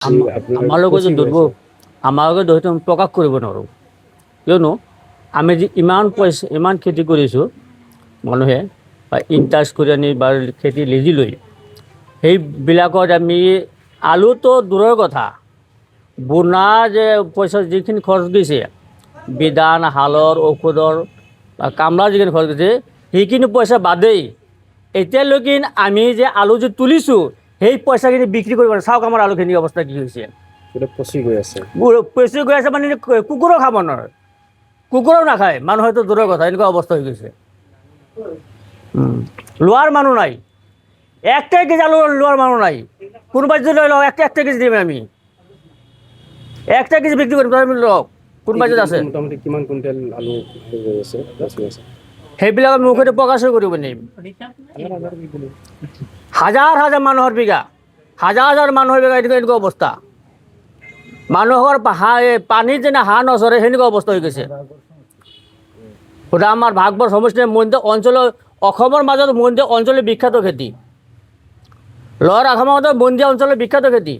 আমাৰ লগত যে ধৰিব আমাৰ লগত হয়তো প্ৰকাশ কৰিব নোৱাৰোঁ কিয়নো আমি যে ইমান খেতি কৰিছোঁ মানুহে বা ইণ্টাৰেষ্ট কৰি আনি বা খেতি লিজি লৈ সেইবিলাকত আমি আলুটো দূৰৰ কথা বোনা যে পইচা যিখিনি খৰচ গৈছে বিধান হালৰ ঔষধৰ বা কামলাৰ যিখিনি খৰচ গৈছে সেইখিনি পইচা বাদেই এতিয়ালৈকে আমি যে আলু যে তুলিছোঁ সেই পইচাখিনি বিক্ৰী কৰিব নোৱাৰে চাওক আমাৰ আলুখিনি অৱস্থা কি হৈছে পচি গৈ আছে পচি গৈ আছে মানে কুকুৰো খাব নোৱাৰে কুকুৰেও নাখায় মানুহ হয়তো দূৰৰ কথা এনেকুৱা অৱস্থা হৈ গৈছে লোৱাৰ মানুহ নাই 1 কেজি আলু লোৱাৰ মানুহ নাই কোনোবাই যদি লৈ লওক 1 কেজি দিম আমি 1 কেজি বিক্ৰী কৰিম তথাপি লওক কোনোবাই যদি আছে মোটামুটি কিমান কুইণ্টেল আলু হৈ আছে সেইবিলাকৰ মুখতে প্ৰকাশ কৰিব নিম হাজাৰ হাজাৰ মানুহৰ বিঘা হাজাৰ মানুহৰ বিঘা এনেকুৱা অৱস্থা মানুহৰ পানীত যেনে হাঁহ নচৰে সেনেকুৱা অৱস্থা হৈ গৈছে গোটেই আমাৰ ভাগবৰ সমষ্টিৰ মন্দিৰ অঞ্চলৰ অসমৰ মাজত মন্দিৰ অঞ্চলৰ বিখ্যাত খেতি লৱাৰ আসামৰ মাজত মন্দিৰ অঞ্চলৰ বিখ্যাত খেতি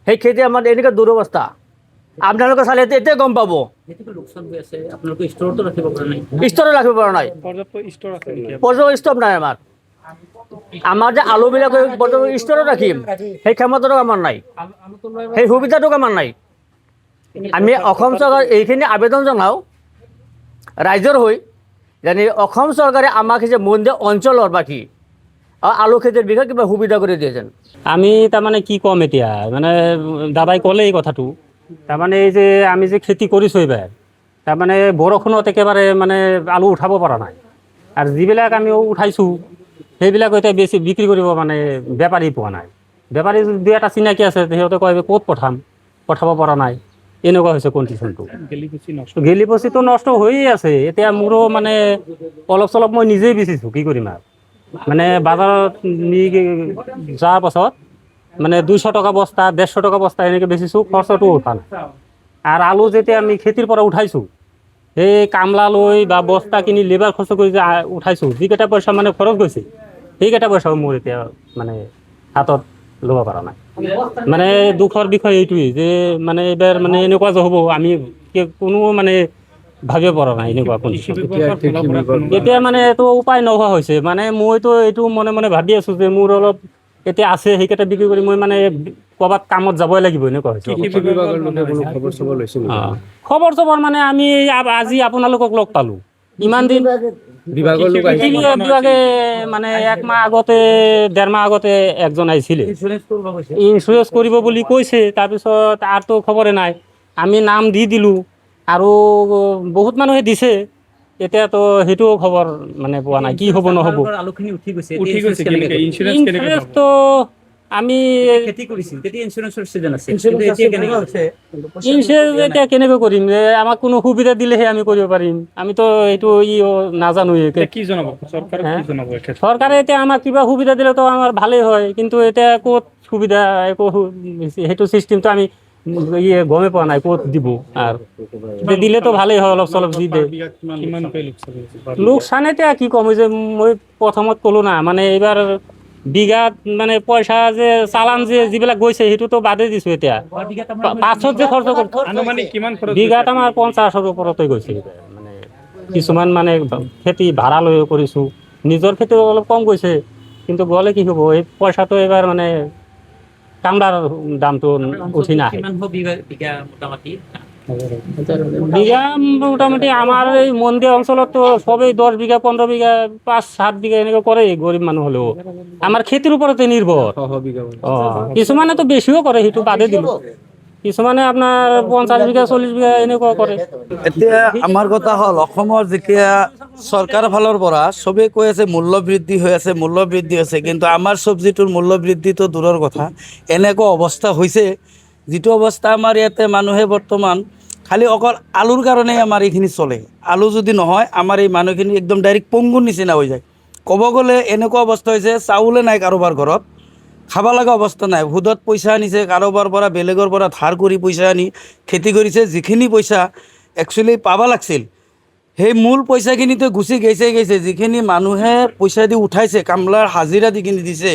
সেই খেতি আমাৰ এনেকুৱা দুৰৱস্থা আপোনালোকে চালে এতিয়া গম পাব ষ্ট'ৰত ৰাখিব পৰা নাই পৰ্যাপ্ত ষ্ট'ভ নাই আমাৰ যে আলুবিলাক পৰ্যাপ্ত ষ্ট'ৰত ৰাখিম সেই ক্ষমতাটো আমাৰ নাই সেই সুবিধাটো আমাৰ নাই আমি অসম চৰকাৰ এইখিনি আবেদন জনাওঁ ৰাইজৰ হৈ যেনে অসম চৰকাৰে আমাক যে মন্দিৰ অঞ্চলৰ বাকী আলু খেতিৰ বিষয়ে কিবা সুবিধা কৰি দিয়ে যেন আমি তাৰমানে কি ক'ম এতিয়া মানে দাদাই ক'লে এই কথাটো তাৰমানে এই যে আমি যে খেতি কৰিছোঁ এইবাৰ তাৰমানে বৰষুণত একেবাৰে মানে আলু উঠাব পৰা নাই আৰু যিবিলাক আমি উঠাইছোঁ সেইবিলাক এতিয়া বেছি বিক্ৰী কৰিব মানে বেপাৰী পোৱা নাই বেপাৰী 2-এটা চিনাকি আছে সিহঁতে কয় ক'ত পঠাব পৰা নাই এনেকুৱা হৈছে কণ্ডিশ্যনটো গেলি পচিটো নষ্ট হৈয়ে আছে এতিয়া মোৰো মানে অলপ চলপ মই নিজেই বেচিছোঁ কি কৰিম আৰু মানে বাজাৰত নি যোৱাৰ পাছত মানে 200 টকা বস্তা 150 টকা বস্তা এনেকৈ বেচিছোঁ খৰচটো উঠা নাই আৰু আলু যেতিয়া আমি খেতিৰ পৰা উঠাইছোঁ সেই কামলা লৈ বা বস্তা কিনি লেবাৰ খৰচ কৰি যে উঠাইছোঁ যিকেইটা পইচা মানে খৰচ গৈছে সেইকেইটা পইচাও মোৰ এতিয়া মানে হাতত ল'ব পৰা নাই মানে দুখৰ বিষয় এইটোৱেই যে মানে এইবাৰ মানে এনেকুৱা যে হ'ব আমি কোনো মানে ভাবিব পৰা নাই এনেকুৱা কণ্ডিশ্যন এতিয়া মানে এইটো উপায় নোহোৱা হৈছে মানে মইতো এইটো মনে মনে ভাবি আছোঁ যে মোৰ অলপ এতিয়া আছে সেইকেইটা বিক্ৰী কৰি মই মানে ক'ৰবাত কামত যাবই লাগিব এনেকুৱা হৈছে খবৰ চবৰ মানে আমি আজি আপোনালোকক লগ পালোঁ ইমান দিন বিভাগে মানে 1 মাহ আগতে 1.5 মাহ আগতে একজন আহিছিলে ইঞ্চুৰেঞ্চ কৰিব বুলি কৈছে তাৰপিছত আৰতো খবৰে নাই আমি নাম দি দিলোঁ আৰু বহুত মানুহে দিছে এতিয়াতো সেইটোও খবৰ মানে পোৱা নাই কি হ'ব নহ'ব ইঞ্চুৰেঞ্চটো আমি ইঞ্চুৰেঞ্চ এতিয়া কেনেকৈ কৰিম আমাক কোনো সুবিধা দিলেহে আমি কৰিব পাৰিম আমিতো এইটো নাজানোৱে চৰকাৰে এতিয়া আমাক কিবা সুবিধা দিলেতো আমাৰ ভালেই হয় কিন্তু এতিয়া ক'ত সুবিধা একো সেইটো ছিষ্টেমটো আমি গমে পোৱা নাই ক'ত দিব আৰু দিলেতো ভালেই হয় অলপ চলপ দি দিয়ে লোকচান এতিয়া কি ক'ম যে মই প্ৰথমত ক'লোঁ না মানে এইবাৰ বিঘাত মানে পইচা যে চালান যিবিলাক গৈছে সেইটোতো বাদেই দিছোঁ এতিয়া 500 যে খৰচ বিঘাত আমাৰ 50,000 ওপৰতে গৈছে মানে কিছুমান মানে খেতি ভাড়া লৈ কৰিছোঁ নিজৰ খেতি অলপ কম গৈছে কিন্তু গ'লে কি হ'ব এই পইচাটো এইবাৰ মানে কামলাৰ দামটো উঠি নাহে বিঘা মোটামুটি আমাৰ এই মন্দিৰ অঞ্চলততো সবেই 10 বিঘা 15 বিঘা 5-7 বিঘা এনেকৈ কৰে গৰীব মানুহ হ'লেও আমাৰ খেতিৰ ওপৰতে নিৰ্ভৰ কিছুমানেতো বেছিও কৰে সেইটো বাদে দিলোঁ কিছুমানে আপোনাৰ 50 বিঘা 40 বিঘা এনেকুৱা কৰে এতিয়া আমাৰ কথা হ'ল অসমৰ যেতিয়া চৰকাৰৰ ফালৰ পৰা চবেই কৈ আছে মূল্য বৃদ্ধি হৈ আছে কিন্তু আমাৰ চব্জিটোৰ মূল্য বৃদ্ধিটো দূৰৰ কথা এনেকুৱা অৱস্থা হৈছে যিটো অৱস্থা আমাৰ ইয়াতে মানুহে বৰ্তমান খালি অকল আলুৰ কাৰণেই আমাৰ এইখিনি চলে আলু যদি নহয় আমাৰ এই মানুহখিনি একদম ডাইৰেক্ট পংগুৰ নিচিনা হৈ যায় ক'ব গ'লে এনেকুৱা অৱস্থা হৈছে চাউলে নাই কাৰোবাৰ ঘৰত খাব লগা অৱস্থা নাই সুদত পইচা আনিছে কাৰোবাৰ পৰা বেলেগৰ পৰা ধাৰ কৰি পইচা আনি খেতি কৰিছে যিখিনি পইচা একচুৱেলি পাব লাগিছিল সেই মূল পইচাখিনিতো গুচি গৈছে যিখিনি মানুহে পইচা দি উঠাইছে কামলাৰ হাজিৰা যিখিনি দিছে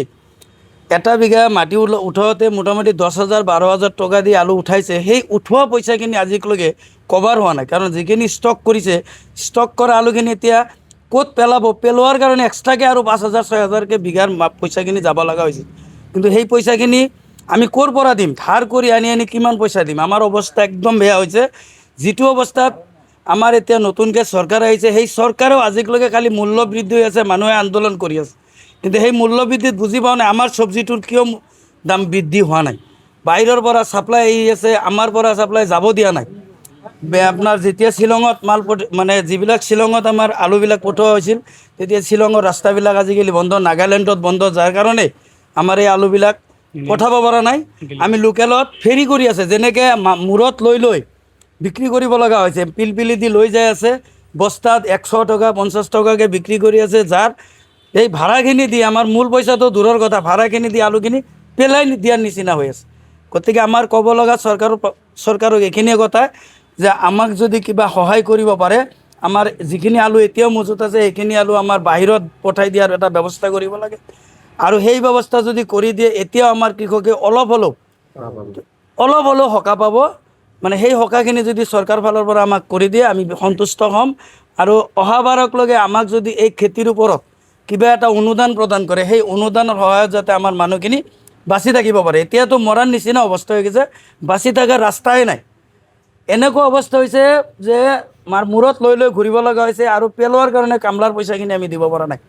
এটা বিঘা মাটি উঠাওঁতে মোটামুটি 10,000 12,000 টকা দি আলু উঠাইছে সেই উঠোৱা পইচাখিনি আজিলৈকে কভাৰ হোৱা নাই কাৰণ যিখিনি ষ্টক কৰিছে ষ্টক কৰা আলুখিনি এতিয়া ক'ত পেলাব পেলোৱাৰ কাৰণে এক্সট্ৰাকৈ আৰু 5,000 6,000কৈ বিঘাৰ পইচাখিনি যাব লগা হৈছে কিন্তু সেই পইচাখিনি আমি ক'ৰ পৰা দিম ধাৰ কৰি আনি কিমান পইচা দিম আমাৰ অৱস্থা একদম বেয়া হৈছে যিটো অৱস্থাত আমাৰ এতিয়া নতুনকৈ চৰকাৰ আহিছে সেই চৰকাৰেও আজিলৈকে খালি মূল্য বৃদ্ধি হৈ আছে মানুহে আন্দোলন কৰি আছে কিন্তু সেই মূল্য বৃদ্ধিত বুজি পোৱা নাই আমাৰ চব্জিটোৰ কিয় দাম বৃদ্ধি হোৱা নাই বাহিৰৰ পৰা ছাপ্লাই আহি আছে আমাৰ পৰা ছাপ্লাই যাব দিয়া নাই আপোনাৰ যেতিয়া শ্বিলঙত মাল মানে যিবিলাক শ্বিলঙত আমাৰ আলুবিলাক পঠোৱা হৈছিল তেতিয়া শ্বিলঙৰ ৰাস্তাবিলাক আজিকালি বন্ধ নাগালেণ্ডত বন্ধ যাৰ কাৰণে আমাৰ এই আলুবিলাক পঠাব পৰা নাই আমি লোকেলত ফেৰি কৰি আছে যেনেকৈ মূৰত লৈ বিক্ৰী কৰিব লগা হৈছে পিলপিলি দি লৈ যাই আছে বস্তাত 100 টকা 50 টকাকৈ বিক্ৰী কৰি আছে যাৰ এই ভাড়াখিনি দি আমাৰ মূল পইচাটো দূৰৰ কথা ভাড়াখিনি দি আলুখিনি পেলাই দিয়াৰ নিচিনা হৈ আছে গতিকে আমাৰ ক'ব লগা চৰকাৰক এইখিনিয়ে কথা যে আমাক যদি কিবা সহায় কৰিব পাৰে আমাৰ যিখিনি আলু এতিয়াও মজুত আছে সেইখিনি আলু আমাৰ বাহিৰত পঠাই দিয়াৰ এটা ব্যৱস্থা কৰিব লাগে আৰু সেই ব্যৱস্থা যদি কৰি দিয়ে এতিয়াও আমাৰ কৃষকে অলপ হ'লেও সকাহ পাব মানে সেই সকাহখিনি যদি চৰকাৰ ফালৰ পৰা আমাক কৰি দিয়ে আমি সন্তুষ্ট হ'ম আৰু অহাবাৰকলৈকে আমাক যদি এই খেতিৰ ওপৰত কিবা এটা অনুদান প্ৰদান কৰে সেই অনুদানৰ সহায়ত যাতে আমাৰ মানুহখিনি বাচি থাকিব পাৰে এতিয়াতো মৰাৰ নিচিনা অৱস্থা হৈ গৈছে বাচি থকাৰ ৰাস্তাই নাই এনেকুৱা অৱস্থা হৈছে যে আমাৰ মূৰত লৈ ঘূৰিব লগা হৈছে আৰু পেলোৱাৰ কাৰণে কামলাৰ পইচাখিনি আমি দিব পৰা নাই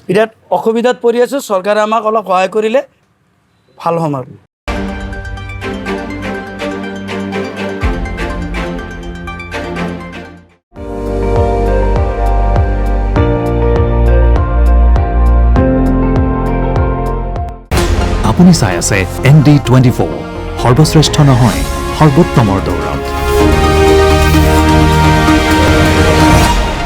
বিৰাট অসুবিধাত পৰি আছোঁ চৰকাৰে আমাক অলপ সহায় কৰিলে ভাল হ'ম আৰু আপুনি চাই আছে ND24 সৰ্বশ্ৰেষ্ঠ নহয় সৰ্বোত্তমৰ দৌৰত